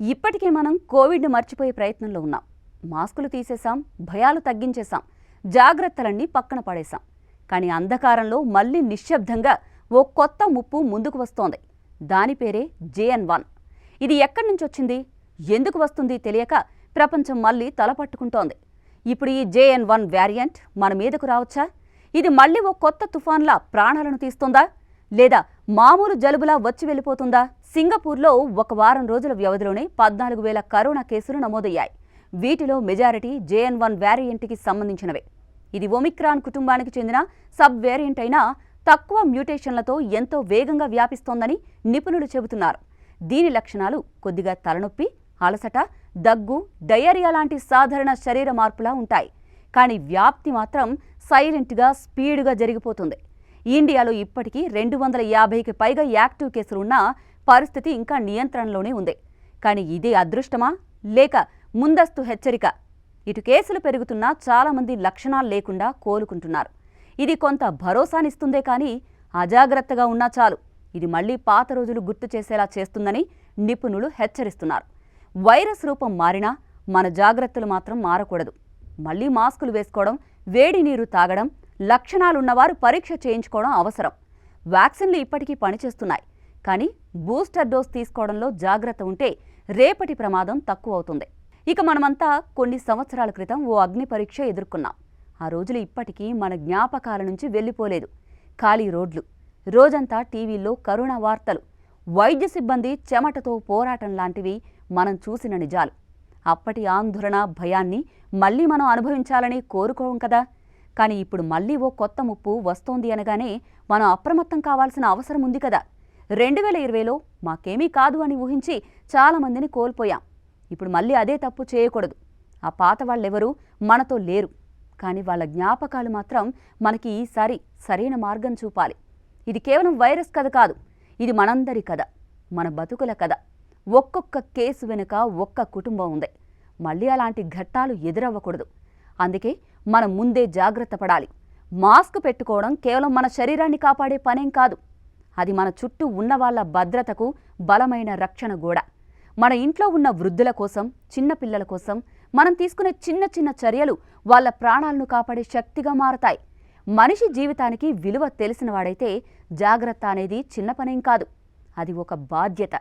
ఇప్పటికే మనం కోవిడ్ని మర్చిపోయే ప్రయత్నంలో ఉన్నాం. మాస్కులు తీసేశాం, భయాలు తగ్గించేశాం, జాగ్రత్తలన్నీ పక్కన పడేశాం. కానీ అంధకారంలో మళ్ళీ నిశ్శబ్దంగా ఓ కొత్త ముప్పు ముందుకు వస్తోంది. దాని పేరే JN1. ఇది ఎక్కడి నుంచి వచ్చింది, ఎందుకు వస్తుంది తెలియక ప్రపంచం మళ్ళీ తలపట్టుకుంటోంది. ఇప్పుడు ఈ JN1 వేరియంట్ మన మీదకు రావచ్చా? ఇది మళ్ళీ ఓ కొత్త తుఫాన్లా ప్రాణాలను తీస్తుందా, లేదా మామూలు జలుబులా వచ్చి వెళ్ళిపోతుందా? సింగపూర్లో ఒక వారం రోజుల వ్యవధిలోనే 14,000 కరోనా కేసులు నమోదయ్యాయి. వీటిలో మెజారిటీ JN1 వేరియంట్కి సంబంధించినవే. ఇది ఒమిక్రాన్ కుటుంబానికి చెందిన సబ్ వేరియంట్ అయినా తక్కువ మ్యూటేషన్లతో ఎంతో వేగంగా వ్యాపిస్తోందని నిపుణులు చెబుతున్నారు. దీని లక్షణాలు కొద్దిగా తలనొప్పి, అలసట, దగ్గు, డయేరియా లాంటి సాధారణ శరీర మార్పులా ఉంటాయి. కానీ వ్యాప్తి మాత్రం సైలెంట్గా, స్పీడ్గా జరిగిపోతుంది. ఇండియాలో ఇప్పటికీ 250కి పైగా యాక్టివ్ కేసులున్నా పరిస్థితి ఇంకా నియంత్రణలోనే ఉంది. కానీ ఇదే అదృష్టమా, లేక ముందస్తు హెచ్చరిక? ఇటు కేసులు పెరుగుతున్నా చాలామంది లక్షణాలు లేకుండా కోలుకుంటున్నారు. ఇది కొంత భరోసానిస్తుందే కానీ అజాగ్రత్తగా ఉన్నా చాలు ఇది మళ్లీ పాత రోజులు గుర్తు చేసేలా చేస్తుందని నిపుణులు హెచ్చరిస్తున్నారు. వైరస్ రూపం మారినా మన జాగ్రత్తలు మాత్రం మారకూడదు. మళ్లీ మాస్కులు వేసుకోవడం, వేడి నీరు తాగడం, లక్షణాలున్నవారు పరీక్ష చేయించుకోవడం అవసరం. వ్యాక్సిన్లు ఇప్పటికీ పనిచేస్తున్నాయి. కానీ బూస్టర్ డోస్ తీసుకోవడంలో జాగ్రత్త ఉంటే రేపటి ప్రమాదం తక్కువ అవుతుంది. ఇక మనమంతా కొన్ని సంవత్సరాల క్రితం ఓ అగ్ని పరీక్ష ఎదుర్కొన్నాం. ఆ రోజులు ఇప్పటికీ మన జ్ఞాపకాల నుంచి వెళ్ళిపోలేదు. ఖాళీ రోడ్లు, రోజంతా టీవీల్లో కరోనా వార్తలు, వైద్య సిబ్బంది చెమటతో పోరాటం లాంటివి మనం చూసిన నిజాలు. అప్పటి ఆందోళన, భయాన్ని మళ్లీ మనం అనుభవించాలని కోరుకోం కదా. కానీ ఇప్పుడు మళ్లీ ఓ కొత్త ముప్పు వస్తోంది అనగానే మనం అప్రమత్తం కావాల్సిన అవసరం ఉంది కదా. 2020లో మాకేమీ కాదు అని ఊహించి చాలామందిని కోల్పోయాం. ఇప్పుడు మళ్ళీ అదే తప్పు చేయకూడదు. ఆ పాత వాళ్ళెవరూ మనతో లేరు. కానీ వాళ్ళ జ్ఞాపకాలు మాత్రం మనకి ఈసారి సరైన మార్గం చూపాలి. ఇది కేవలం వైరస్ కథ కాదు, ఇది మనందరి కథ, మన బతుకుల కథ. ఒక్కొక్క కేసు వెనుక ఒక్క కుటుంబం ఉంది. మళ్ళీ అలాంటి ఘట్టాలు ఎదురవ్వకూడదు. అందుకే మనం ముందే జాగ్రత్త పడాలి. మాస్క్ పెట్టుకోవడం కేవలం మన శరీరాన్ని కాపాడే పనేం కాదు, అది మన చుట్టూ ఉన్న వాళ్ళ భద్రతకు బలమైన రక్షణ గోడ. మన ఇంట్లో ఉన్న వృద్ధుల కోసం, చిన్న పిల్లల కోసం మనం తీసుకునే చిన్న చిన్న చర్యలు వాళ్ళ ప్రాణాలను కాపాడే శక్తిగా మారతాయి. మనిషి జీవితానికి విలువ తెలిసినవాడైతే జాగ్రత్త అనేది చిన్న పనేం కాదు, అది ఒక బాధ్యత.